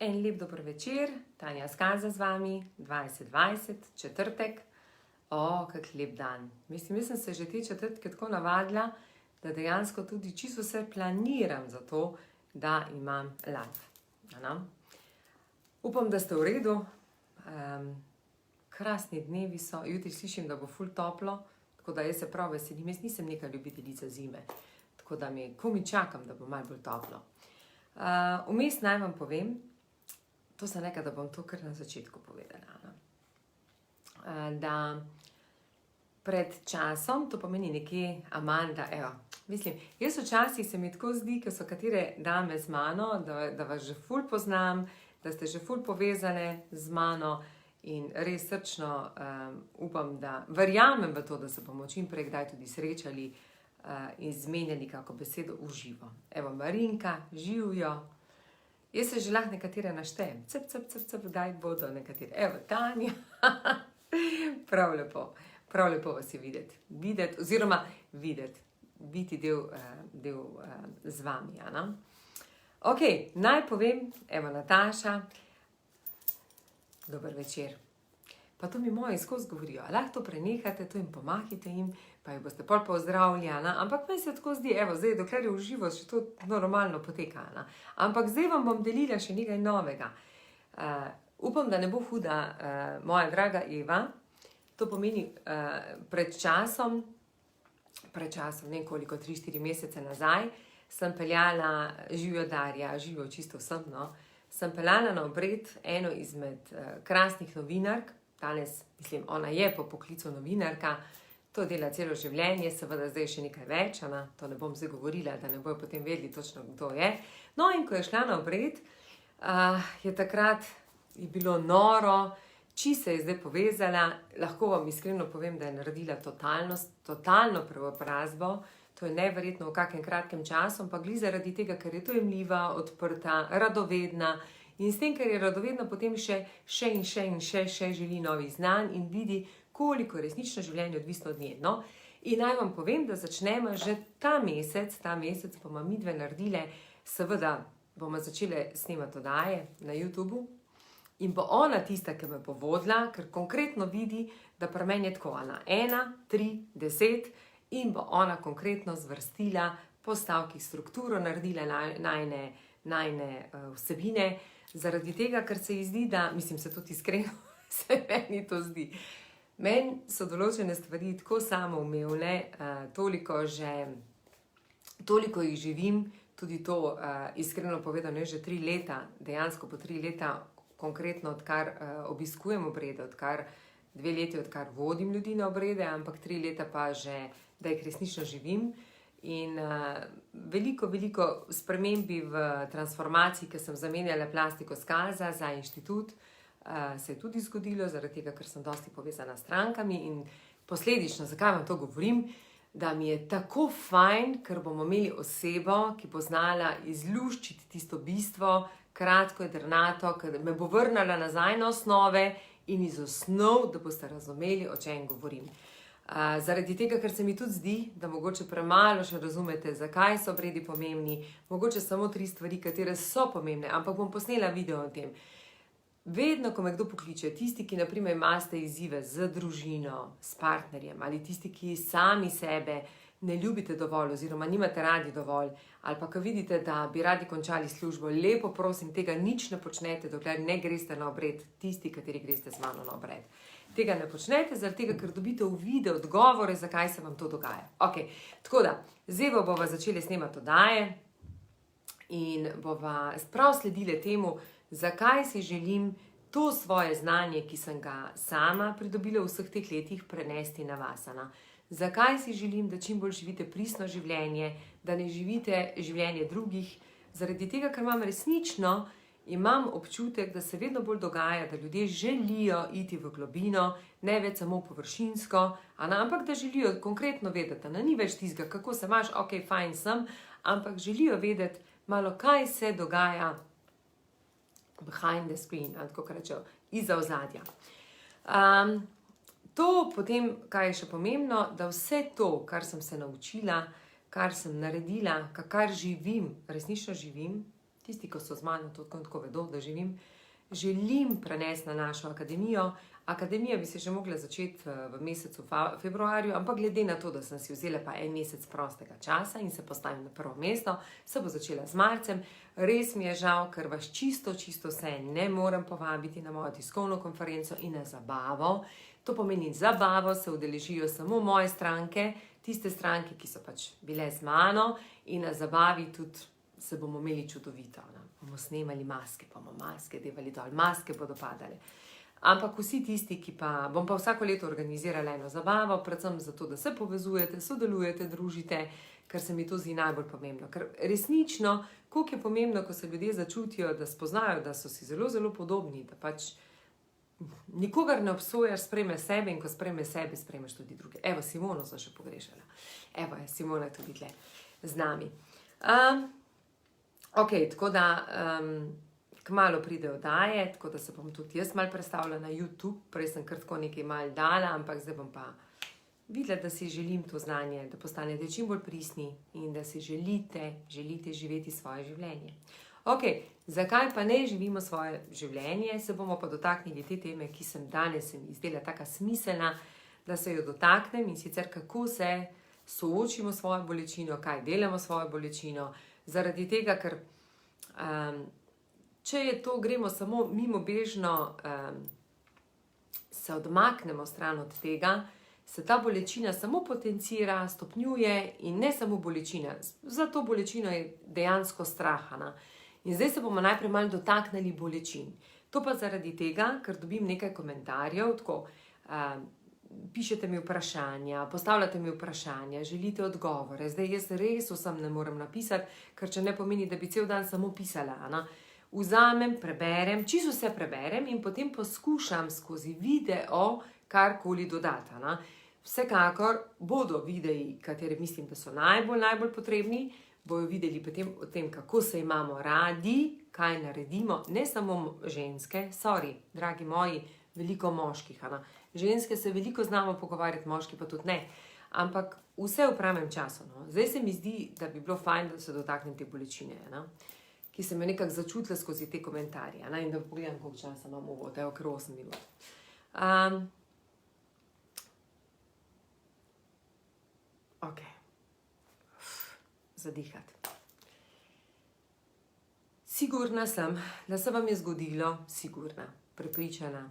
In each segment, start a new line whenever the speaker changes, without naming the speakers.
En lep dober večer, Tanja Skaza z vami, 2020, četrtek. Kak lep dan. Mislim, jaz sem se že te četrtke tako navadila, da dejansko tudi čisto vse planiram za to, da imam live. Upam, da ste v redu. Krasni dnevi so, jutri slišim, da bo ful toplo, tako da jaz se prav veselim. Jaz nisem neka ljubiteljica zime, tako da komi čakam, da bo malo bolj toplo. Vmes naj vam povem, to sem rekla, da bom to kar na začetku povedala, da pred časom, to pomeni nekje Amanda, mislim, jaz včasih se mi tako zdi, ker so katere dame z mano, da vas že ful poznam, da ste že ful povezane z mano in res srčno upam, da verjamem v to, da se bomo čim prej kdaj tudi srečali in zmenjali kako besedo v živo. Evo, Marinka, živjo. Jaz se že lahko nekatere naštejem. Cep, kdaj bodo nekatere. Evo, Tanja. Prav lepo vas je videti, oziroma biti del z vami. Ok, naj povem, evo, Nataša, dober večer. Pa to mi moji skozi govorijo, lahko to prenehate, to jim pomahite jim, pa jih boste pol pozdravili, ampak meni se tako zdi, evo, zdaj, dokler je v živo, še to normalno poteka, ampak zdaj vam bom delila še nekaj novega. Upam, da ne bo huda, moja draga Eva, to pomeni pred časom, ne koliko, 3-4 mesece nazaj, sem peljala živijo Darja, živijo čisto vsem, sem peljala na obred eno izmed krasnih novinark. Danes, mislim, ona je po poklicu novinarka, to dela celo življenje, seveda zdaj še nekaj več, to ne bom zdaj govorila, da ne bojo potem vedeli točno, kdo je. No, in ko je šla na obred, je takrat bilo noro, se je zdaj povezala, lahko vam iskreno povem, da je naredila totalno preobrazbo, to je neverjetno v kakem kratkem času, ampak glih zaradi tega, ker je to jemljiva, odprta, radovedna, in s tem, ker je radovedna, potem še želi novih znanj in vidi, koliko je resnično življenje odvisno od nje. In naj vam povem, da začnemo že ta mesec bomo midve naredile, seveda bomo začele snemati oddaje na YouTubu in bo ona tista, ki me bo vodila, ker konkretno vidi, da pri meni je tako 1, 3, 10 in bo ona konkretno zvrstila po stavkih strukturo, naredila najne vsebine, zaradi tega, ker se ji zdi, da, mislim, se tudi iskreno, se meni to zdi. Meni so določene stvari tako samoumevne, toliko jih živim, tudi to iskreno povedano je že 3 leta, dejansko po 3 leta, konkretno odkar obiskujem obrede, 2 leti odkar vodim ljudi na obrede, ampak 3 leta pa že, da jih resnično živim. In veliko spremembi v transformaciji, ker sem zamenjala plastiko Skaza za inštitut, se je tudi zgodilo, zaradi tega, ker sem dosti povezana s strankami in posledično, zakaj vam to govorim, da mi je tako fajn, ker bomo imeli osebo, ki bo znala izluščiti tisto bistvo, kratko, jedrnato, ker me bo vrnila nazaj na osnove in iz osnov, da boste razumeli, o čem govorim. Zaradi tega, ker se mi tudi zdi, da mogoče premalo še razumete, zakaj so obredi pomembni, mogoče samo 3 stvari, katere so pomembne, ampak bom posnela video o tem. Vedno, ko me kdo pokliče, tisti, ki naprimer imate izzive z družino, s partnerjem, ali tisti, ki sami sebe ne ljubite dovolj oziroma nimate radi dovolj, ali pa ko vidite, da bi radi končali službo, lepo prosim, tega nič ne počnete, dokler ne greste na obred, tisti, kateri greste z mano na obred. Tega ne počnete, zaradi tega, ker dobite v video odgovore, zakaj se vam to dogaja. Ok, tako da, zdaj bova začeli snemati oddaje in bova prav sledile temu, zakaj si želim to svoje znanje, ki sem ga sama pridobila v vseh teh letih, prenesti na vas. Zakaj si želim, da čim bolj živite pristno življenje, da ne živite življenje drugih, zaradi tega, ker imam občutek, da se vedno bolj dogaja, da ljudje želijo iti v globino, ne več samo površinsko, ampak da želijo konkretno vedeti, ni več tistega, kako se imaš, ok, fajn sem, ampak želijo vedeti malo, kaj se dogaja behind the screen, tako rečejo, izza ozadja. To potem, kaj je še pomembno, da vse to, kar sem se naučila, kar sem naredila, kar živim, resnično živim, tisti, ki so z mano, to tako vedo, da želim prenesti na našo akademijo. Akademija bi se že mogla začeti v mesecu februarju, ampak glede na to, da sem si vzela pa en mesec prostega časa in se postavim na prvo mesto, se bo začela z marcem. Res mi je žal, ker vas čisto vse ne morem povabiti na mojo tiskovno konferenco in na zabavo. To pomeni, zabavo se udeležijo samo moje stranke, tiste stranke, ki so pač bile z mano, in na zabavi tudi se bomo imeli čudovito. Bomo snemali maske, bomo maske devali dol, maske bodo padale. Ampak vsi tisti, bom pa vsako leto organizirala eno zabavo, predvsem zato, da se povezujete, sodelujete, družite, ker se mi to zdi najbolj pomembno. Ker resnično, koliko je pomembno, ko se ljudje začutijo, da spoznajo, da so si zelo podobni, da pač nikogar ne obsojaš, sprejme sebe, in ko sprejme sebe, sprejmeš tudi druge. Evo, Simono sem še pogrešala. Evo je, Simona je tudi tle z nami. Tako da kmalu pridejo oddaje, tako da se bom tudi jaz malo predstavila na YouTube. Prej sem kar tako nekaj malo dala, ampak zdaj bom pa videla, da si želim to znanje, da postanete čim bolj pristni in da si želite živeti svoje življenje. Zakaj pa ne živimo svoje življenje? Se bomo pa dotaknili te teme, ki sem danes se mi izdela taka smiselna, da se jo dotaknem, in sicer kako se soočimo s svojo bolečino, kaj delamo s svojo bolečino, zaradi tega, ker če je to, gremo samo mimobežno, se odmaknemo stran od tega, se ta bolečina samo potencira, stopnjuje, in ne samo bolečina. Za to bolečino je dejansko strahana. In zdaj se bomo najprej malo dotaknili bolečin. To pa zaradi tega, ker dobim nekaj komentarjev, tako pišete mi vprašanja, postavljate mi vprašanja, želite odgovore. Zdaj jaz res vsem ne morem napisati, ker če ne pomeni, da bi cel dan samo pisala. Vzamem, preberem, čisto vse preberem in potem poskušam skozi video karkoli dodati. Vsekakor bodo videi, kateri mislim, da so najbolj potrebni, bojo videli potem o tem, kako se imamo radi, kaj naredimo, ne samo ženske, dragi moji, veliko moških. Ženske se veliko znamo pogovarjati, moški pa tudi ne, ampak vse v pravem času. Zdaj se mi zdi, da bi bilo fajn, da se dotaknem te bolečine, ki sem jo nekako začutila skozi te komentarje. In da pogledam, koliko časa imam uvod, kar 8 minut. Zadihati. Sigurna sem, da se vam je zgodilo, prepričana,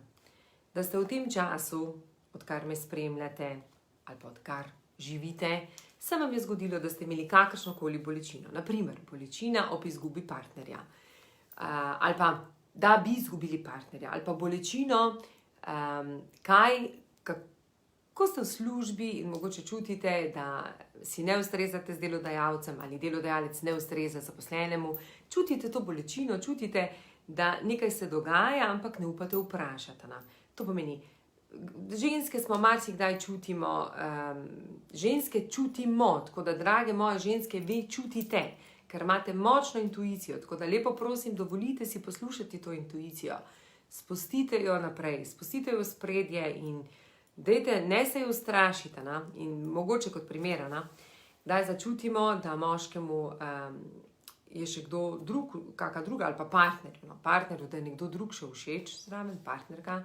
da ste v tem času, odkar me spremljate ali pa odkar živite, se vam je zgodilo, da ste imeli kakršnokoli bolečino. Naprimer, bolečina ob izgubi partnerja, ali pa da bi izgubili partnerja, ali pa bolečino, ko ste v službi in mogoče čutite, da si ne ustrezate z delodajalcem ali delodajalec ne ustreza zaposlenemu, čutite to bolečino, čutite, da nekaj se dogaja, ampak ne upate vprašati. To pomeni, ženske smo marsikdaj čutimo, ženske čutimo, tako da, drage moje ženske, vi čutite, ker imate močno intuicijo, tako da lepo prosim, dovolite si poslušati to intuicijo, spustite jo naprej, spustite jo v spredje in dajte, ne se jo ustrašite. In mogoče kot primer, da začutimo, da moškemu je še kdo drug, kakšna druga, ali pa partnerju, da je nekdo drug še všeč, zraven partnerka.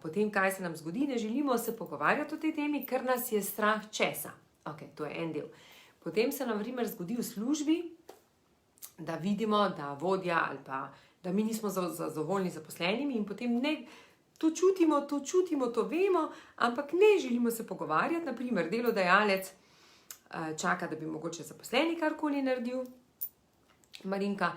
Potem, kaj se nam zgodi, ne želimo se pogovarjati o tej temi, ker nas je strah česa. To je en del. Potem se nam v zgodi v službi, da vidimo, da vodja ali pa da mi nismo zadovoljni z zaposlenimi, in potem ne, to čutimo, to vemo, ampak ne želimo se pogovarjati. Naprimer, delodajalec čaka, da bi mogoče zaposleni karkoli naredil. Marinka,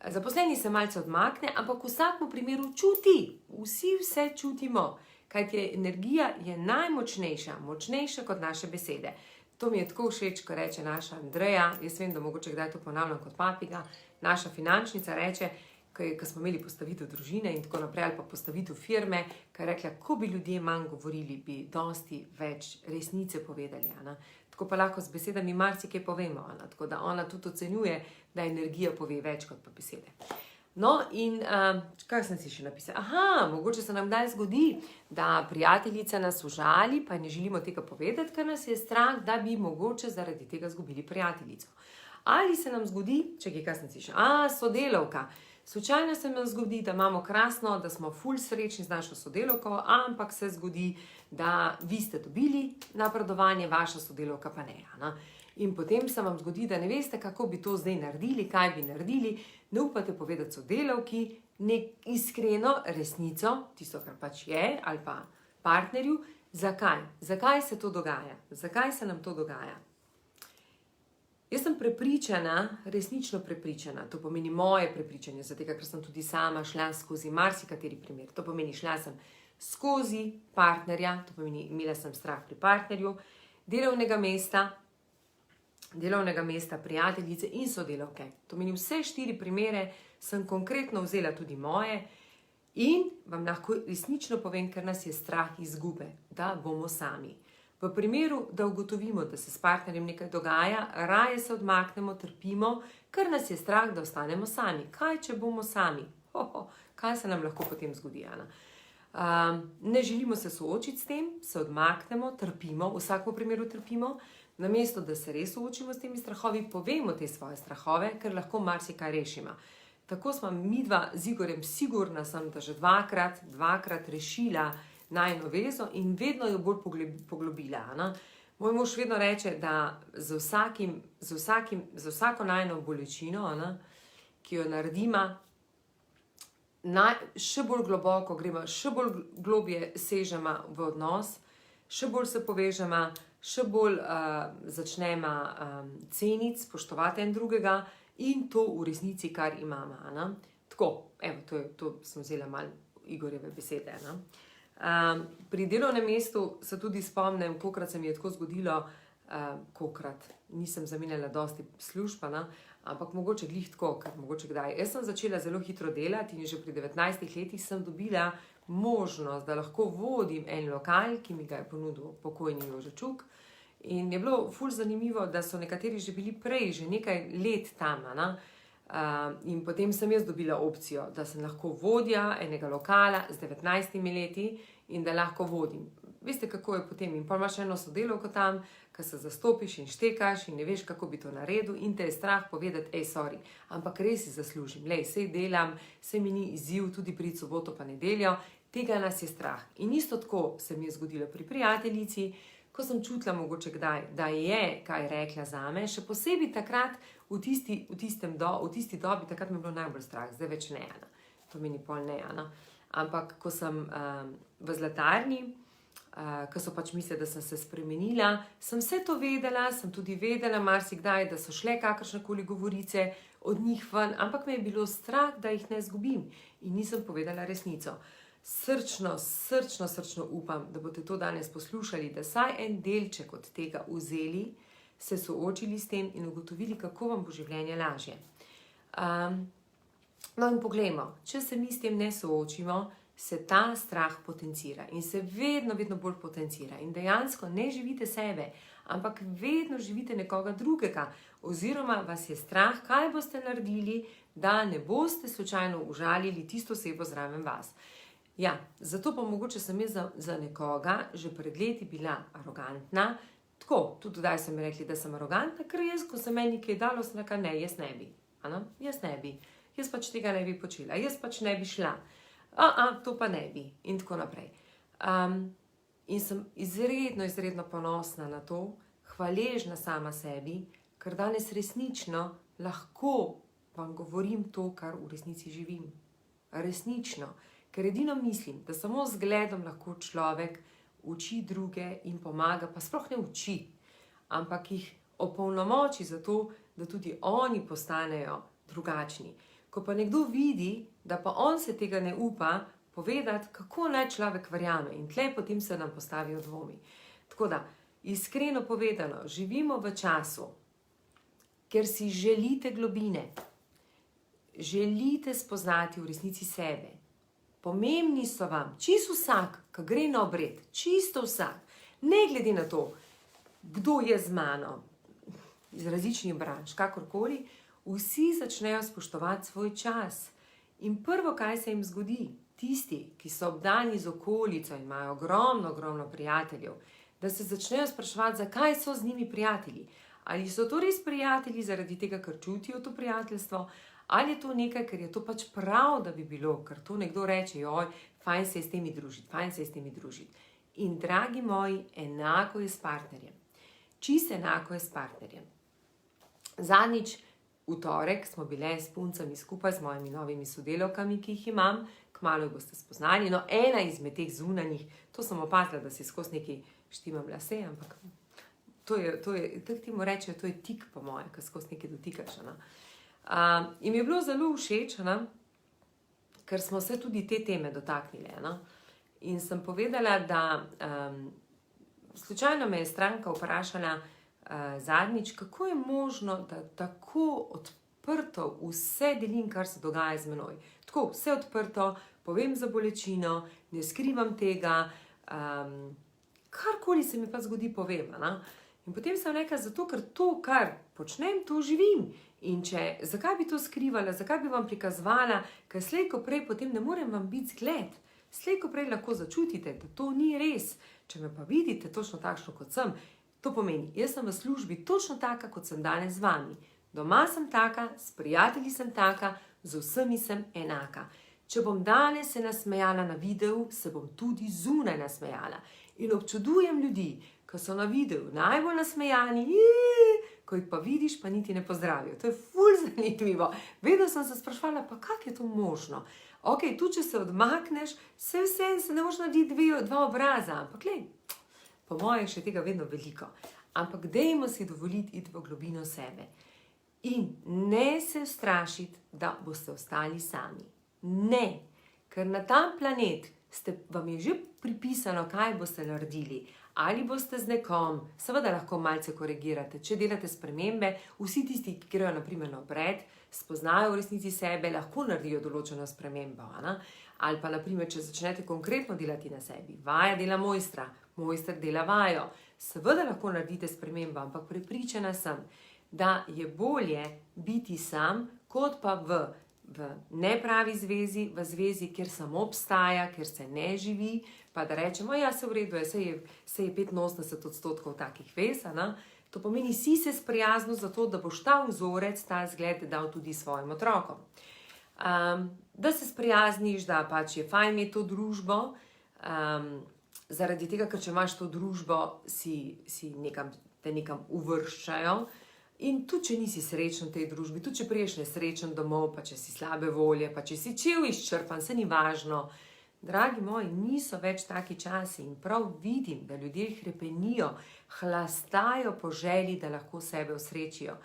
zaposleni se malce odmakne, ampak v vsakem primeru čuti, vsi vse čutimo, kajti energija je najmočnejša, močnejša kot naše besede. To mi je tako všeč, ko reče naša Andreja, jaz vem, da mogoče kdaj to ponavljam kot papiga, naša finančnica reče, ko smo imeli postavitev družine in tako naprej, ali pa postavitev firme, ko je rekla, ko bi ljudje manj govorili, bi dosti več resnice povedali. Tako pa lahko z besedami marsikaj povemo. Tako da ona tudi ocenjuje, da energija pove več kot pa besede. No in kaj sem si še napisala? Mogoče se nam kdaj zgodi, da prijateljica nas užali, pa ne želimo tega povedati, ker nas je strah, da bi mogoče zaradi tega izgubili prijateljico. Ali se nam zgodi, čekaj, kaj sem si še, sodelavka. Slučajno se nam zgodi, da imamo krasno, da smo ful srečni z našo sodelavko, ampak se zgodi, da vi ste dobili napredovanje, vaša sodelavka pa ne. In potem se vam zgodi, da ne veste, kako bi to zdaj naredili, kaj bi naredili, ne upate povedati sodelavki, iskreno resnico, tisto, kar pač je, ali pa partnerju. Zakaj? Zakaj se to dogaja? Zakaj se nam to dogaja? Jaz sem prepričana, resnično prepričana, to pomeni moje prepričanje, zato ker sem tudi sama šla skozi marsikateri primer. To pomeni, šla sem skozi partnerja, to pomeni, imela sem strah pri partnerju, delovnega mesta, prijateljice in sodelavke. To pomeni, vse 4 primere sem konkretno vzela tudi moje in vam lahko resnično povem, ker nas je strah izgube, da bomo sami. V primeru, da ugotovimo, da se s partnerjem nekaj dogaja, raje se odmaknemo, trpimo, ker nas je strah, da ostanemo sami. Kaj, če bomo sami? Kaj se nam lahko potem zgodi? Ne želimo se soočiti s tem, se odmaknemo, trpimo, v vsakem primeru trpimo, namesto da se res soočimo s temi strahovi, povemo te svoje strahove, ker lahko marsikaj rešimo. Tako smo midva z Igorjem, sigurna sem, da že dvakrat rešila najino vezo in vedno jo bolj poglobila. Moj mož vedno reče, da z vsako najino bolečino, ki jo naredima, še bolj globoko gremo, še bolj globje sežemo v odnos, še bolj se povežemo, še bolj začnemo ceniti, spoštovati en drugega in to v resnici, kar imamo. Tako, evo, to sem vzela malo Igorjeve besede. Pri delovnem mestu se tudi spomnim, kolikrat se mi je tako zgodilo, kolikrat nisem zamenjala dosti služb, ampak mogoče glih tako, ker mogoče kdaj. Jaz sem začela zelo hitro delati in že pri 19 letih sem dobila možnost, da lahko vodim en lokal, ki mi ga je ponudil pokojni Jože Čuk. In je bilo ful zanimivo, da so nekateri že bili prej, že nekaj let tam. In potem sem jaz dobila opcijo, da sem lahko vodja enega lokala z 19 leti in da lahko vodim. Veste, kako je potem? In pa imaš eno sodelavko tam, ki se zastopiš in štekaš in ne veš, kako bi to naredil in te je strah povedati, sorry, ampak res si zaslužim, sej delam, sej mi ni izziv tudi priti soboto pa nedeljo, tega nas je strah. In isto tako se mi je zgodilo pri prijateljici, ko sem čutila mogoče kdaj, da je kaj rekla zame, še posebej takrat v tisti dobi, takrat mi je bilo najbolj strah, zdaj več ne, to meni pol ne, ampak ko sem v Zlatarni, ko so pač mislili, da sem se spremenila, sem vse to vedela, sem tudi vedela marsikdaj, da so šle kakršnekoli govorice od njih ven, ampak me je bilo strah, da jih ne izgubim in nisem povedala resnico. Srčno upam, da boste to danes poslušali, da saj en delček od tega vzeli, se soočili s tem in ugotovili, kako vam bo življenje lažje. No in poglejmo, če se mi s tem ne soočimo, se ta strah potencira in se vedno bolj potencira in dejansko ne živite sebe, ampak vedno živite nekoga drugega oziroma vas je strah, kaj boste naredili, da ne boste slučajno užalili tisto osebo zraven vas. Ja, zato pa mogoče sem jaz za nekoga že pred leti bila arogantna, tako, tudi daj so mi rekli, da sem arogantna, ker jaz, ko se meni nekaj dalo, sem rekla, ne, jaz ne bi, jaz pač tega ne bi počela, jaz pač ne bi šla, to pa ne bi in tako naprej. In sem izredno ponosna na to, hvaležna sama sebi, ker danes resnično lahko vam govorim to, kar v resnici živim. Resnično. Ker edino mislim, da samo z zgledom lahko človek uči druge in pomaga, pa sploh ne uči, ampak jih opolnomoči za to, da tudi oni postanejo drugačni. Ko pa nekdo vidi, da pa on se tega ne upa povedati, kako naj človek verjame in tle potem se nam postavijo dvomi. Tako da, iskreno povedano, živimo v času, ker si želite globine, želite spoznati v resnici sebe. Pomembni so vam, čisto vsak, ki gre na obred, čisto vsak, ne glede na to, kdo je z mano, iz različnih branž, kakorkoli, vsi začnejo spoštovati svoj čas. In prvo, kaj se jim zgodi, tisti, ki so obdani z okolico in imajo ogromno prijateljev, da se začnejo spraševati, zakaj so z njimi prijatelji. Ali so to res prijatelji zaradi tega, ker čutijo to prijateljstvo, ali je to nekaj, ker je to pač prav, da bi bilo, ker to nekdo reče, joj, fajn se je s temi družiti, fajn se je s temi družiti. In dragi moji, enako je s partnerjem. Čisto enako je s partnerjem. Zadnjič v torek smo bile s puncami skupaj z mojimi novimi sodelavkami, ki jih imam, kmalu jih boste spoznali. No, ena izmed teh zunanjih, to sem opazila, da si skozi neki štimam lase, ampak to je, tako ti mu rečejo, to je tik po moje, ko skozi nekaj dotikaš. In mi je bilo zelo všeč, ker smo se tudi te teme dotaknili. In sem povedala, da slučajno me je stranka vprašala zadnjič, kako je možno, da tako odprto vse delim, kar se dogaja z menoj. Tako, vse odprto, povem za bolečino, ne skrivam tega, karkoli se mi pa zgodi, povem. In potem sem rekla, zato ker to, kar počnem, to živim. In zakaj bi to skrivala, zakaj bi vam prikazovala, ker slej ko prej potem ne morem vam biti zgled. Slej ko prej lahko začutite, da to ni res. Če me pa vidite točno takšno, kot sem, to pomeni, jaz sem v službi točno taka, kot sem danes z vami. Doma sem taka, s prijatelji sem taka, z vsemi sem enaka. Če bom danes se nasmejala na videu, se bom tudi zunaj nasmejala. In občudujem ljudi, ki so na videu najbolj nasmejani, ko jih pa vidiš, pa niti ne pozdravijo. To je ful zanimivo. Vedno sem se sprašvala, pa kako je to možno? Ok, tu če se odmakneš, se ne moš narediti dva obraza, ampak glej, po mojem še tega vedno veliko. Ampak dajmo si dovoliti iti v globino sebe. In ne se strašiti, da boste ostali sami. Ne, ker na ta planet vam je že pripisano, kaj boste naredili. Ali boste z nekom, seveda lahko malce korigirate, če delate spremembe, vsi tisti, ki grejo naprimer na obred, spoznajo v resnici sebe, lahko naredijo določeno spremembo. Ali pa naprimer, če začnete konkretno delati na sebi, vaja dela mojstra, mojster dela vajo, seveda lahko naredite spremembo, ampak prepričana sem, da je bolje biti sam, kot pa v nepravi zvezi, v zvezi, kjer samo obstaja, kjer se ne živi, pa da rečemo, ja, se v redu, se je 85% takih vez, to pomeni, si se sprijaznil za to, da boš ta vzorec, ta zgled dal tudi svojim otrokom. Da se sprijazniš, da pač je fajn imeti to družbo, zaradi tega, ker če imaš to družbo, te nekam uvrščajo. In tudi, če nisi srečen v tej družbi, tudi, če priješ nesrečen domov, pa če si slabe volje, pa če si čil izčrpan, se ni važno. Dragi moji, niso več taki časi in prav vidim, da ljudje hrepenijo, hlastajo po želji, da lahko sebe osrečijo.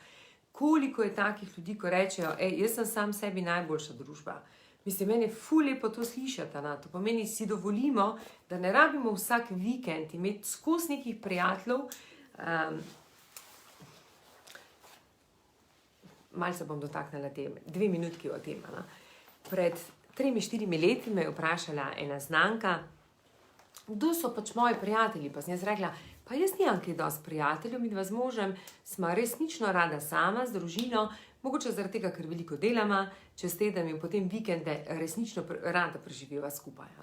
Koliko je takih ljudi, ko rečejo, jaz sem sam sebi najboljša družba. Mislim, meni je ful lepo to slišati, to pomeni, si dovolimo, da ne rabimo vsak vikend imeti skozi nekih prijateljev. Malce bom dotaknila teme, 2 minutki o tem. Pred 3-4 leti me je vprašala ena znanka, kdo so pač moji prijatelji, pa sem jaz rekla, pa jaz nimam kaj dosti prijateljev, midva z možem sva resnično rada sama, z družino, mogoče zaradi tega, ker veliko delama, čez teden in potem vikende resnično rada preživiva skupaj.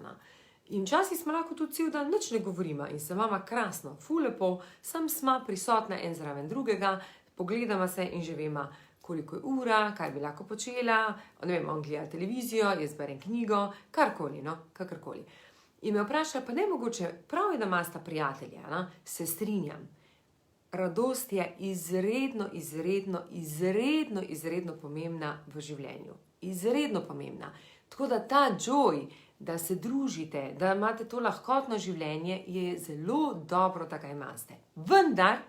In včasih smo lahko tudi cel dan nič ne govorimo in se imamo krasno, ful lepo, sam sva prisotna en zraven drugega, pogledamo se in že vemo, koliko je ura, kaj bi lahko počela, ne vem, on gleda televizijo, jaz berem knjigo, karkoli, kakorkoli. In me vpraša, pa ne mogoče, prav je, da imata prijatelja, se strinjam. Radost je izredno, izredno, izredno, izredno pomembna v življenju. Izredno pomembna. Tako da ta joy, da se družite, da imate to lahkotno življenje, je zelo dobro, da ga imate. Vendar,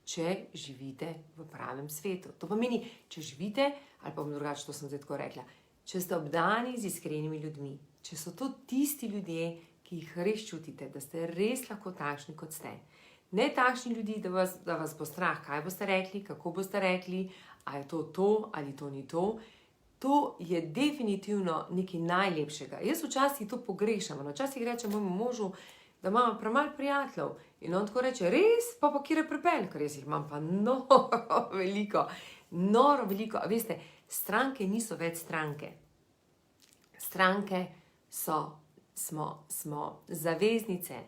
če živite v pravem svetu. To pomeni, če živite, ali pa bom drugače, to sem zdaj tako rekla, če ste obdani z iskrenimi ljudmi, če so to tisti ljudje, ki jih res čutite, da ste res lahko takšni, kot ste. Ne takšni ljudi, da vas bo strah, kaj boste rekli, kako boste rekli, ali je to, ali to ni to. To je definitivno nekaj najlepšega. Jaz včasih to pogrešam, včasih rečem mojemu možu, da imamo premalo prijateljev. In on tako reče, res? Pa kjer je prepel? Ker jaz jih imam pa noro veliko. Noro veliko. A veste, stranke niso več stranke. Stranke smo zaveznice,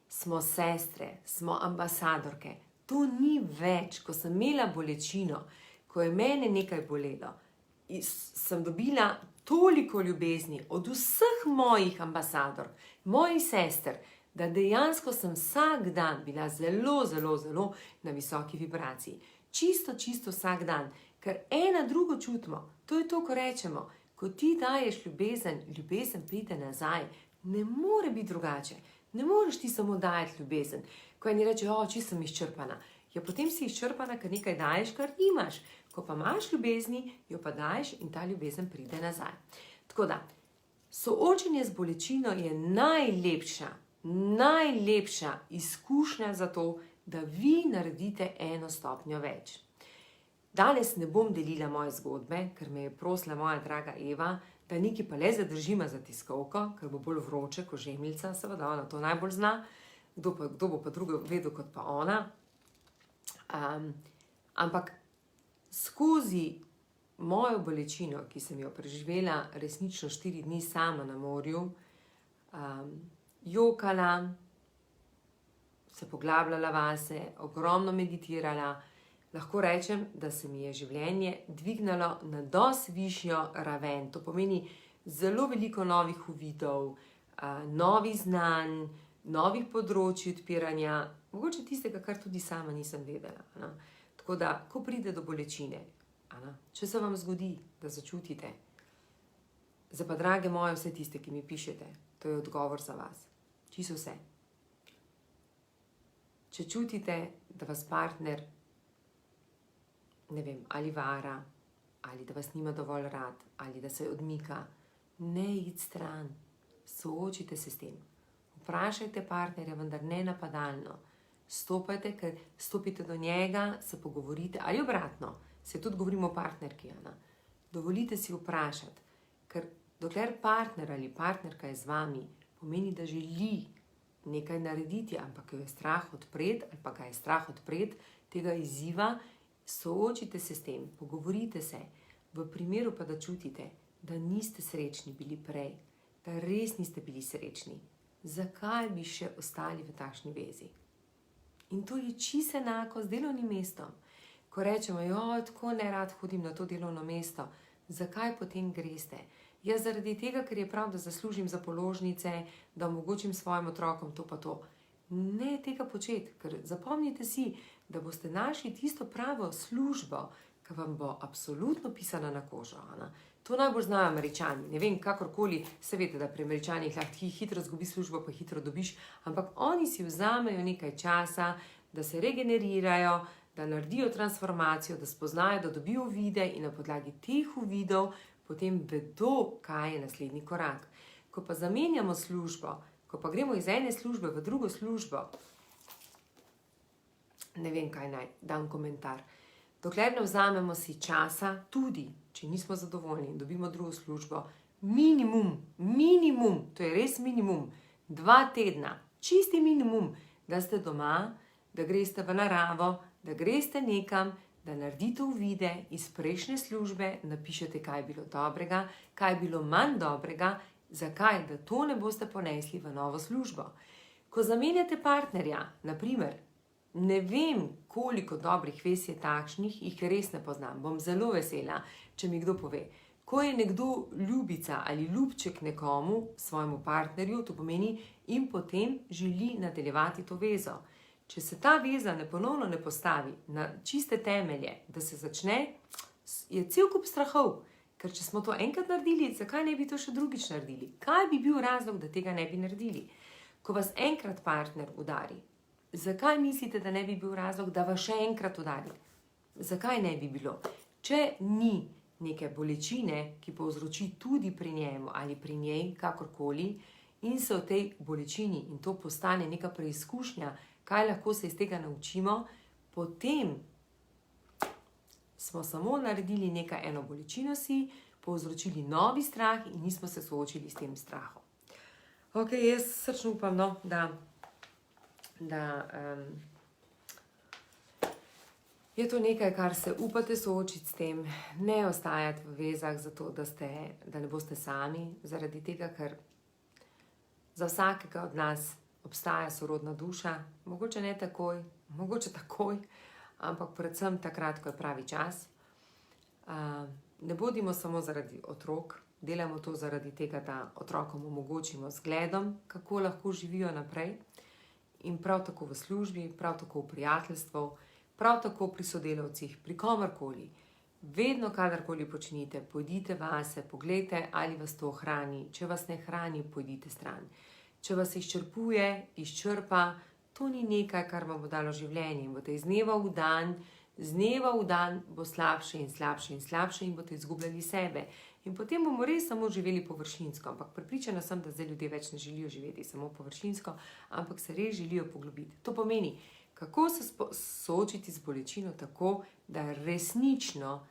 smo sestre, smo ambasadorke. To ni več, ko sem imela bolečino, ko je mene nekaj bolelo, sem dobila toliko ljubezni od vseh mojih ambasador, mojih sester, da dejansko sem vsak dan bila zelo, zelo, zelo na visoki vibraciji. Čisto vsak dan, ker ena drugo čutimo. To je to, ko rečemo, ko ti daješ ljubezen, ljubezen pride nazaj. Ne more biti drugače. Ne moreš ti samo dajati ljubezen. Ko eni reče, čisto sem izčrpana. Ja, potem si izčrpana, ker nekaj daješ, kar nimaš. Ko pa imaš ljubezni, jo pa daješ in ta ljubezen pride nazaj. Tako da, soočenje z bolečino je najlepša izkušnja za to, da vi naredite eno stopnjo več. Danes ne bom delila moje zgodbe, ker me je prosila moja draga Eva, da nekaj pa le zadržima za tiskovko, ker bo bolj vroče kot žemljica, seveda ona to najbolj zna, kdo bo pa drugo vedel kot pa ona. Ampak skozi mojo bolečino, ki sem jo preživela resnično 4 dni sama na morju, jokala, se poglabljala vase, ogromno meditirala, lahko rečem, da se mi je življenje dvignilo na dosti višjo raven. To pomeni zelo veliko novih uvidov, novih znanj, novih področji odpiranja, mogoče tistega, kar tudi sama nisem vedela. Tako da, ko pride do bolečine, če se vam zgodi, da začutite, zdaj pa, drage moje, vse tiste, ki mi pišete, to je odgovor za vas. Čisto vse. Če čutite, da vas partner, ne vem, ali vara, ali da vas nima dovolj rad, ali da se odmika, ne id stran, soočite se s tem. Vprašajte partnerja, vendar ne napadalno. Stopite do njega, se pogovorite, ali obratno, se tudi govorimo o partnerki. Dovolite si vprašati, ker dokler partner ali partnerka je z vami, pomeni, da želi nekaj narediti, ampak jo je strah odpreti, ali pa ga je strah odpreti, tega izziva, soočite se s tem, pogovorite se. V primeru pa, da čutite, da niste srečni bili prej, da res niste bili srečni, zakaj bi še ostali v takšni vezi? In to je čisto enako z delovnim mestom. Ko rečemo, tako nerad hodim na to delovno mesto, zakaj potem greste? Ja, zaradi tega, ker je prav, da zaslužim za položnice, da omogočim svojim otrokom to pa to. Ne tega početi, ker zapomnite si, da boste našli tisto pravo službo, ki vam bo absolutno pisana na kožo. To najbolj znajo Američani. Ne vem, kakorkoli, se veste, da pri Američanih lahko hitro zgubi službo, pa hitro dobiš, ampak oni si vzamejo nekaj časa, da se regenerirajo, da naredijo transformacijo, da spoznajo, da dobijo uvide in na podlagi teh uvidov potem vedo, kaj je naslednji korak. Ko pa zamenjamo službo, ko pa gremo iz ene službe v drugo službo, ne vem, kaj naj dam komentar. Dokler ne vzamemo si časa, tudi če nismo zadovoljni in dobimo drugo službo, minimum, to je res minimum, 2 tedna, čisti minimum, da ste doma, da greste v naravo, da greste nekam, da naredite uvide iz prejšnje službe, napišete, kaj je bilo dobrega, kaj je bilo manj dobrega, zakaj, da to ne boste ponesli v novo službo. Ko zamenjate partnerja, naprimer, ne vem, koliko dobrih vez je takšnih, jih res ne poznam, bom zelo vesela, če mi kdo pove. Ko je nekdo ljubica ali ljubček nekomu, svojemu partnerju, to pomeni, in potem želi nadaljevati to vezo. Če se ta veza ponovno ne postavi na čiste temelje, da se začne, je cel kup strahov. Ker če smo to enkrat naredili, zakaj ne bi to še drugič naredili? Kaj bi bil razlog, da tega ne bi naredili? Ko vas enkrat partner udari, zakaj mislite, da ne bi bil razlog, da vas še enkrat udari? Zakaj ne bi bilo? Če ni neke bolečine, ki povzroči tudi pri njemu ali pri njej, kakorkoli, in se o tej bolečini, in to postane neka preizkušnja, kaj lahko se iz tega naučimo, potem smo samo naredili nekaj, eno bolečino si, povzročili novi strah in nismo se soočili s tem strahom. Ok, jaz srčno upam, da je to nekaj, kar se upate soočiti s tem, ne ostajati v vezah zato, da ne boste sami, zaradi tega, ker za vsakega od nas obstaja sorodna duša, mogoče ne takoj, mogoče takoj, ampak predvsem takrat, ko je pravi čas. Ne bodimo samo zaradi otrok, delamo to zaradi tega, da otrokom omogočimo zgledom, kako lahko živijo naprej. In prav tako v službi, prav tako v prijateljstvu, prav tako pri sodelavcih, pri komorkoli. Vedno, kadarkoli počnite, pojdite vase, pogledajte, ali vas to hrani. Če vas ne hrani, pojdite stran. Če vas izčrpuje, izčrpa, to ni nekaj, kar vam bo dalo življenje. In boste iz dneva v dan bo slabše in slabše in slabše in boste izgubljali sebe. In potem bomo res samo živeli površinsko, ampak prepričana sem, da zdaj ljudje več ne želijo živeti samo površinsko, ampak se res želijo poglobiti. To pomeni, kako se soočiti z bolečino tako, da resnično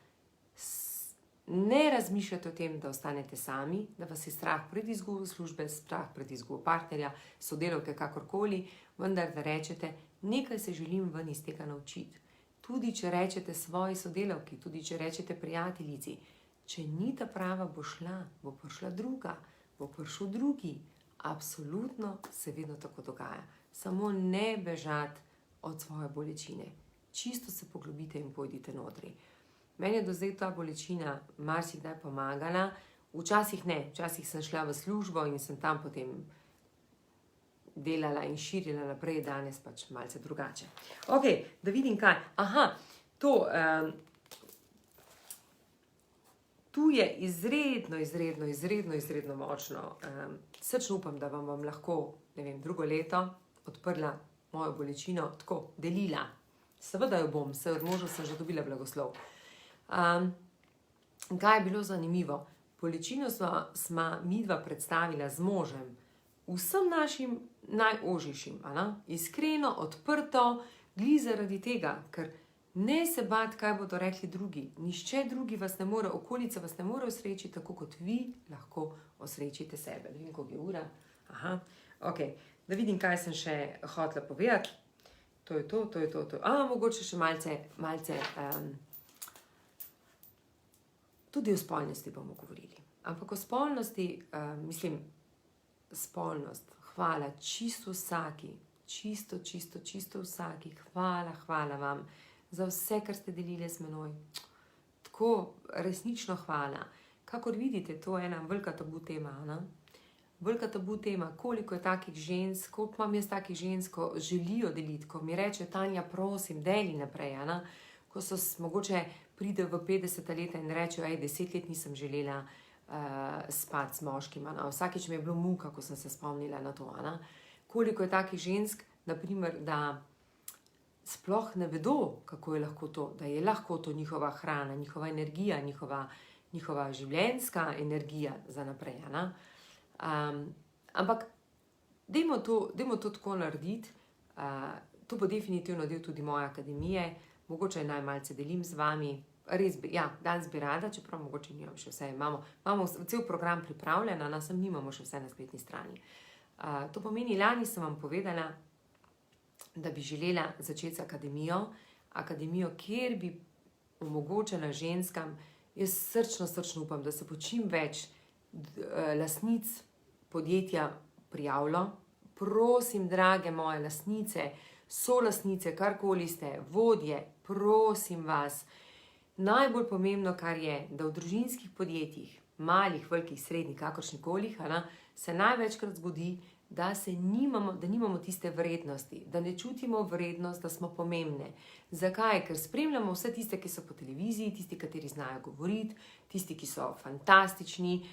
ne razmišljate o tem, da ostanete sami, da vas je strah pred izgubo službe, strah pred izgubo partnerja, sodelavke, kakorkoli, vendar da rečete, nekaj se želim ven iz tega naučiti. Tudi če rečete svoji sodelavki, tudi če rečete prijateljici, če ni ta prava, bo šla, bo prišla druga, bo prišel drugi. Absolutno se vedno tako dogaja. Samo ne bežati od svoje bolečine. Čisto se poglobite in pojdite notri. Meni je do zdaj ta bolečina marsikdaj pomagala, včasih ne, včasih sem šla v službo in sem tam potem delala in širila naprej, danes pač malce drugače. Ok, da vidim kaj. Tu je izredno močno. Srčno upam, da vam lahko, drugo leto odprla mojo bolečino, tako, delila. Seveda jo bom, se od moža sem že dobila blagoslov. Kaj je bilo zanimivo? Bolečino sva midva predstavila z možem, vsem našim najožjim, iskreno, odprto, glih zaradi tega, ker ne se bati, kaj bodo rekli drugi. Nihče drugi vas ne more, okolica vas ne more osrečiti, tako kot vi lahko osrečite sebe. Ne vem, koliko je ura. Ok, da vidim, kaj sem še hotela povedati. To je to. Mogoče še malce tudi o spolnosti bomo govorili. Ampak o spolnosti, spolnost, hvala čisto vsaki, čisto vsaki, hvala vam za vse, kar ste delili z menoj. Tako, resnično hvala. Kakor vidite, to je ena velika tabu tema, Velika tabu tema, koliko je takih žensk, koliko imam jaz takih žensk, ko želijo deliti, ko mi reče, Tanja, prosim, deli naprej, ko so mogoče pride v 50 leta in rečejo, 10 let nisem želela spati z moškim, vsakič mi je bilo muka, ko sem se spomnila na to, Koliko je takih žensk, naprimer, da sploh ne vedo, kako je lahko to, da je lahko to njihova hrana, njihova energija, njihova življenjska energija za naprej, ampak dajmo to tako narediti, to bo definitivno del tudi moje akademije, mogoče naj malce delim z vami, res bi, danes bi rada, čeprav mogoče nimam še vse, imamo cel program pripravljen, sem nimamo še vse na spletni strani. To pomeni, lani sem vam povedala, da bi želela začeti z akademijo, kjer bi omogočala ženskam, jaz srčno upam, da se bo čim več lastnic podjetja prijavilo. Prosim, drage moje lastnice, solastnice, karkoli ste, vodje, prosim vas. Najbolj pomembno, kar je, da v družinskih podjetjih, malih, velikih, srednjih, kakršnikolih, se največkrat zgodi, da nimamo tiste vrednosti, da ne čutimo vrednost, da smo pomembne. Zakaj? Ker spremljamo vse tiste, ki so po televiziji, tisti, kateri znajo govoriti, tisti, ki so fantastični,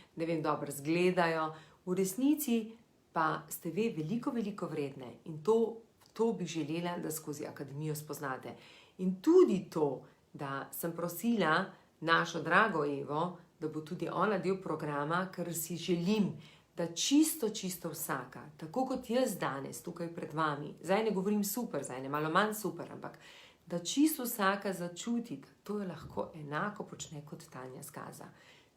dobro zgledajo. V resnici pa ste vi veliko vredne in to bi želela, da skozi akademijo spoznate. In tudi to, da sem prosila našo drago Evo, da bo tudi ona del programa, ker si želim, da čisto vsaka, tako kot jaz danes tukaj pred vami, zdaj ne govorim super, zdaj ne malo manj super, ampak da čisto vsaka začuti, da to je lahko enako počne kot Tanja Skaza.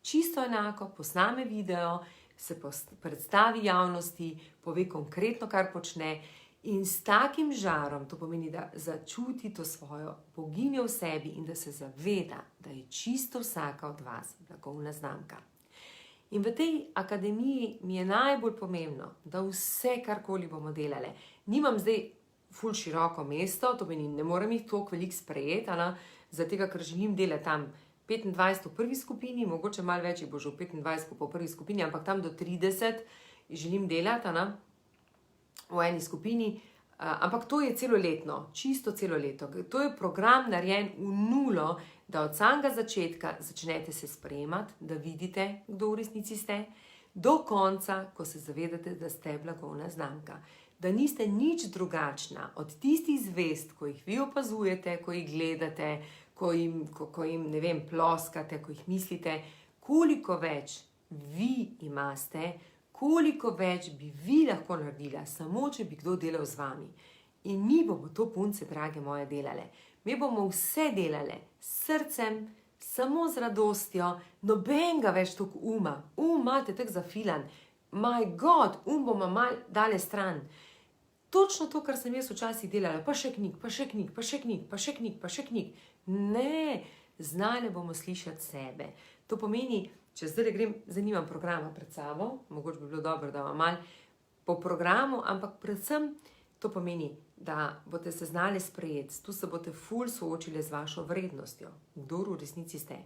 Čisto enako, posname video, se predstavi javnosti, pove konkretno, kar počne in s takim žarom, to pomeni, da začuti to svojo boginjo v sebi in da se zaveda, da je čisto vsaka od vas blagovna znamka. In v tej akademiji mi je najbolj pomembno, da vse, karkoli bomo delali, nimam zdaj ful široko mesto, to meni ne morem jih toliko veliko sprejeti, zato ker želim delati tam 25 v prvi skupini, mogoče malo več bo že v 25 po prvi skupini, ampak tam do 30 želim delati v eni skupini, ampak to je celoletno, čisto celoleto. To je program narejen v nulo, da od samega začetka začnete se sprejemati, da vidite, kdo v resnici ste, do konca, ko se zavedate, da ste blagovna znamka. Da niste nič drugačna od tistih zvezd, ko jih vi opazujete, ko jih gledate, ko jim ne vem, ploskate, ko jih mislite, koliko več vi imate, koliko več bi vi lahko naredila, samo če bi kdo delal z vami. In mi bomo to, punce, drage moje, delale. Mi bomo vse delale s srcem, samo z radostjo, nobenega več toliko uma. Imate tako zafilan. My God, bomo mal dale stran. Točno to, kar sem jaz včasih delala, pa še knjig, pa še knjig, pa še knjig, pa še knjig, pa še knjig. Ne, znale bomo slišati sebe. To pomeni, če zdaj grem, zanimam programa pred sabo, mogoče bi bilo dobro, da vam mal po programu, ampak predvsem to pomeni, da boste se znali sprejeti, tu se boste ful soočili z vašo vrednostjo, kdor v resnici ste.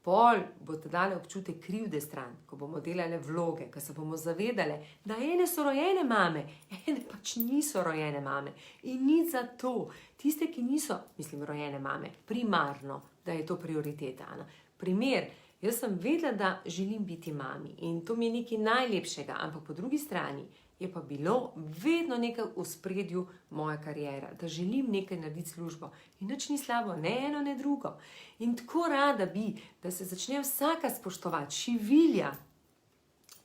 Pol boste dali občutek krivde stran, ko bomo delali vloge, ko se bomo zavedali, da ene so rojene mame, ene pač niso rojene mame. In nič za to, tiste, ki niso, mislim, rojene mame, primarno, da je to prioriteta. Primer, jaz sem vedela, da želim biti mami in to mi je nekaj najlepšega, ampak po drugi strani je pa bilo vedno nekaj v ospredju moja kariera, da želim nekaj narediti službo. In nič ni slabo, ne eno, ne drugo. In tako rada bi, da se začne vsaka spoštovati, šivilja,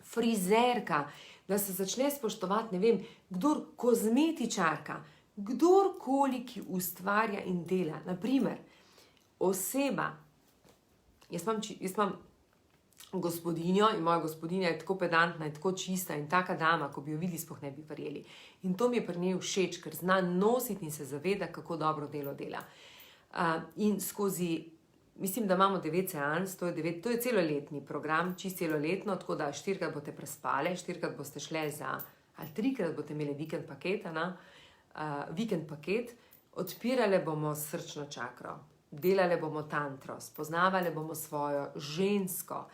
frizerka, da se začne spoštovati, ne vem, kdor kozmetičarka, kdorkoli, ki ustvarja in dela. Naprimer, oseba, jaz imam gospodinjo in moja gospodinja je tako pedantna in tako čista in taka dama, ko bi jo videli, sploh ne bi verjeli. In to mi je pri njej všeč, ker zna nositi in se zaveda, kako dobro delo dela. In skozi, mislim, da imamo 9 seans, to je celoletni program, čisto celoletno, tako da 4krat boste prespale, 4krat boste šle ali 3krat boste imeli vikend paket, vikend paket, odpirale bomo srčno čakro, delale bomo tantro, spoznavale bomo svojo žensko.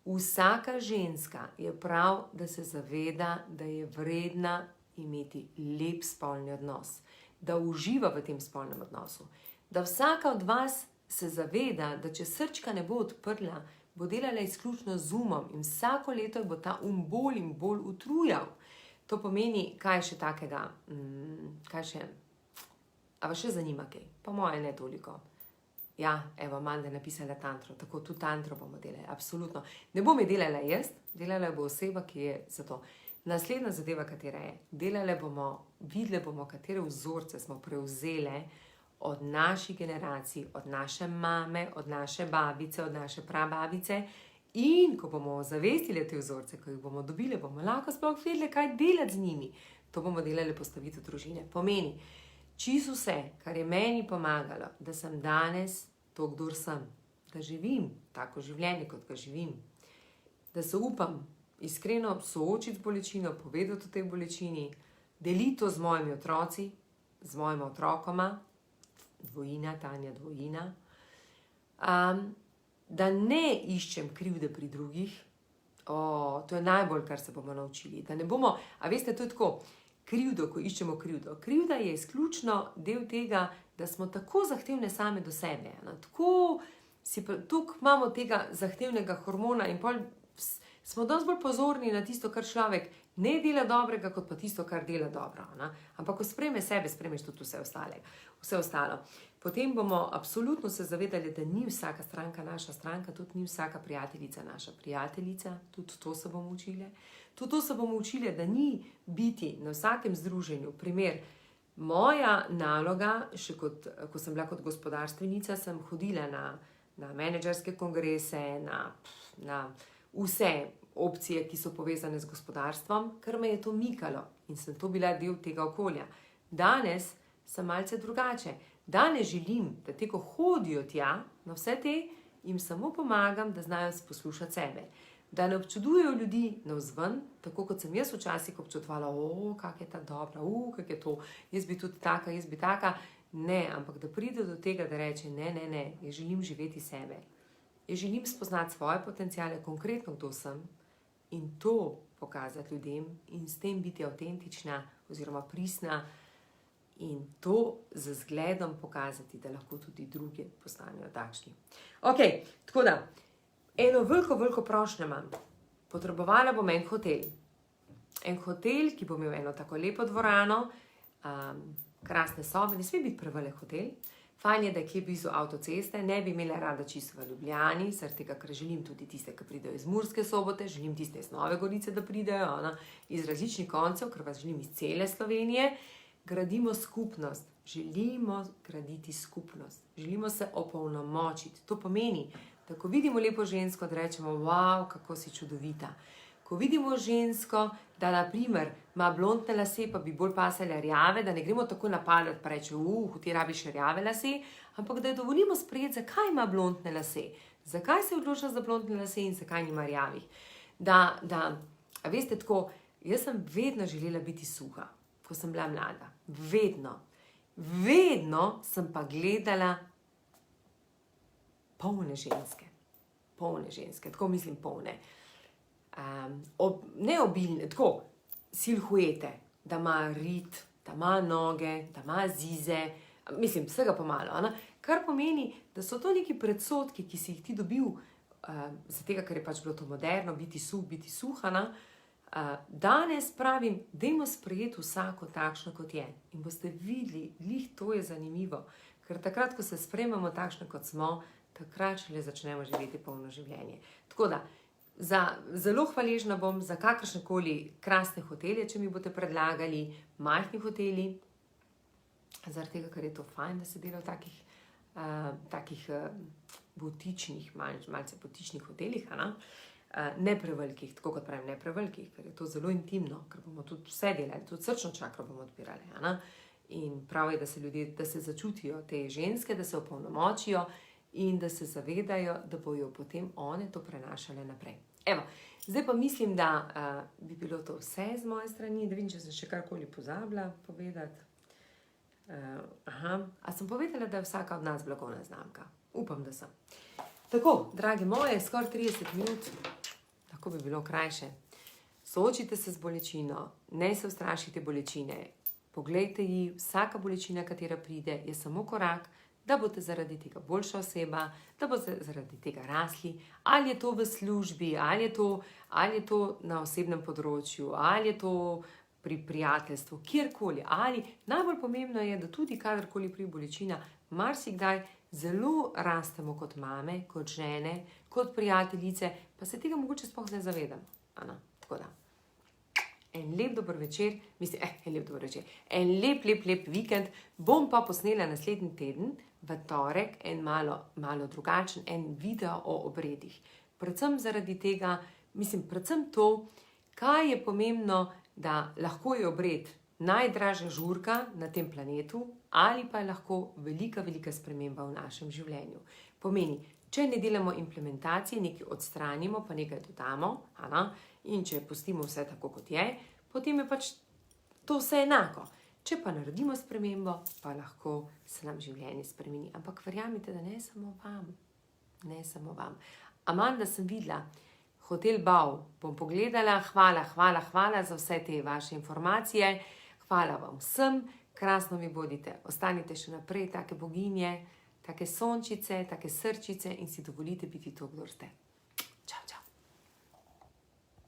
Vsaka ženska je prav, da se zaveda, da je vredna imeti lep spolni odnos, da uživa v tem spolnem odnosu, da vsaka od vas se zaveda, da če srčka ne bo odprla, bo delala izključno z umom in vsako leto bo ta bolj in bolj utrujal. To pomeni, kaj še takega, a vas še zanima kaj? Po moje ne toliko. Ja, evo, Amanda je napisala tantro, tako tudi tantro bomo delali, absolutno. Ne bom je delala jaz, delala bo oseba, ki je za to. Naslednja zadeva, katera je, videli bomo, katere vzorce smo prevzeli od naših generacij, od naše mame, od naše babice, od naše prababice in ko bomo zavestili te vzorce, ko jih bomo dobili, bomo lahko sploh vedeli, kaj delati z njimi. To bomo delali postavitev družine. Pomeni, čisto vse, kar je meni pomagalo, da sem danes to, kdor sem, da živim tako življenje, kot ga živim, da se upam iskreno soočiti z bolečino, povedati o tej bolečini, deliti to z mojimi otroci, z mojima otrokoma, dvojina, Tanja dvojina, da ne iščem krivde pri drugih, to je najbolj, kar se bomo naučili, da ne bomo, a veste, to je tako, krivdo, ko iščemo krivdo. Krivda je izključno del tega, da smo tako zahtevne same do sebe. Tukaj imamo tega zahtevnega hormona in pol smo dosti bolj pozorni na tisto, kar človek ne dela dobrega, kot pa tisto, kar dela dobro. Ampak ko sprejme sebe, sprejmeš tudi vse ostalo. Potem bomo absolutno se zavedali, da ni vsaka stranka naša stranka, tudi ni vsaka prijateljica naša prijateljica, tudi to se bomo učili. Tudi to se bomo učili, da ni biti na vsakem združenju. Primer, moja naloga, še ko sem bila kot gospodarstvenica, sem hodila na menedžerske kongrese, na vse opcije, ki so povezane z gospodarstvom, ker me je to mikalo in sem to bila del tega okolja. Danes sem malce drugače. Danes želim, da te, ko hodijo tja, na vse te, jim samo pomagam, da znajo poslušati sebe. Da ne občudujejo ljudi navzven, tako kot sem jaz včasih občudovala, kak je ta dobra, kak je to, jaz bi tudi taka, jaz bi taka. Ne, ampak da pride do tega, da reče, ne, jaz želim živeti sebe. Jaz želim spoznati svoje potenciale, konkretno kdo sem in to pokazati ljudem in s tem biti avtentična oziroma pristna in to z zgledom pokazati, da lahko tudi drugi postanejo takšni. Ok, tako da, eno veliko prošnjo imam. Potrebovala bom en hotel. En hotel, ki bo imel eno tako lepo dvorano, krasne sobe, ne sme biti prevelik hotel. Fajn je, da je kje blizu avtoceste, ne bi imela rada čisto v Ljubljani, zaradi tega, ker želim tudi tiste, ki pridejo iz Murske Sobote, želim tiste iz Nove Gorice, da pridejo, iz različnih koncev, ker vas želim iz cele Slovenije. Gradimo skupnost, želimo graditi skupnost, želimo se opolnomočiti. To pomeni, da ko vidimo lepo žensko, da rečemo, wow, kako si čudovita. Ko vidimo žensko, da na primer ima blondne lase, pa bi bolj pasale rjave, da ne gremo tako napadati, pa reče, ti rabiš rjave lase, ampak da jo dovolimo sprejeti, zakaj ima blondne lase, zakaj se je odločila za blondne lase in zakaj nima rjavih. A veste tako, jaz sem vedno želela biti suha, ko sem bila mlada. Vedno sem pa gledala polne ženske, tako mislim polne. Ne obilne, tako silhuete, da ima rit, da ima noge, da ima zize, mislim, vsega pomalo. Kar pomeni, da so to neki predsodki, ki si jih ti dobil, zato ker je pač bilo to moderno, biti suha. Danes pravim, dajmo sprejeti vsako takšno, kot je. In boste videli, glih to je zanimivo, ker takrat, ko se sprejmemo takšno, kot smo, takrat šele začnemo živeti polno življenje. Tako da, zelo hvaležna bom za kakršnekoli krasne hotelje, če mi boste predlagali, majhni hoteli, zaradi tega, ker je to fajn, da se dela v takih butičnih, malce butičnih hotelih, ne prevelikih, tako kot pravim, ne prevelikih, ker je to zelo intimno, ker bomo tudi vse delali, tudi srčno čakro bomo odpirali. In prav je, da se začutijo te ženske, da se opolnomočijo in da se zavedajo, da bojo potem one to prenašale naprej. Evo, zdaj pa mislim, da bi bilo to vse z moje strani, da vidim, če sem še karkoli pozabila povedati. A sem povedala, da je vsaka od nas blagovna znamka? Upam, da sem. Tako, dragi moje, skoraj 30 minut, lahko bi bilo krajše. Soočite se z bolečino, ne se ustrašite bolečine, poglejte ji, vsaka bolečina, katera pride, je samo korak, da boste zaradi tega boljša oseba, da boste zaradi tega rasli, ali je to v službi, ali je to na osebnem področju, ali je to pri prijateljstvu, kjerkoli, ali najbolj pomembno je, da tudi kadarkoli pri bolečina, marsikdaj zelo rastemo kot mame, kot žene, kot prijateljice, pa se tega mogoče sploh ne zavedamo. Tako da, en lep dober večer, en lep vikend, bom pa posnela naslednji teden, v torek, en malo drugačen, en video o obredih. Predvsem zaradi tega, predvsem to, kaj je pomembno, da lahko je obred najdražja žurka na tem planetu ali pa je lahko velika sprememba v našem življenju. Pomeni, če ne delamo implementacije, nekaj odstranimo, pa nekaj dodamo, in če pustimo vse tako, kot je, potem je pač to vse enako. Če pa naredimo spremembo, pa lahko se nam življenje spremeni. Ampak verjamite, da ne samo vam. Amanda sem videla, Hotel Bau, bom pogledala, hvala za vse te vaše informacije, hvala vam vsem, krasno mi bodite, ostanite še naprej take boginje, take sončice, take srčice in si dovolite biti to, kdor ste.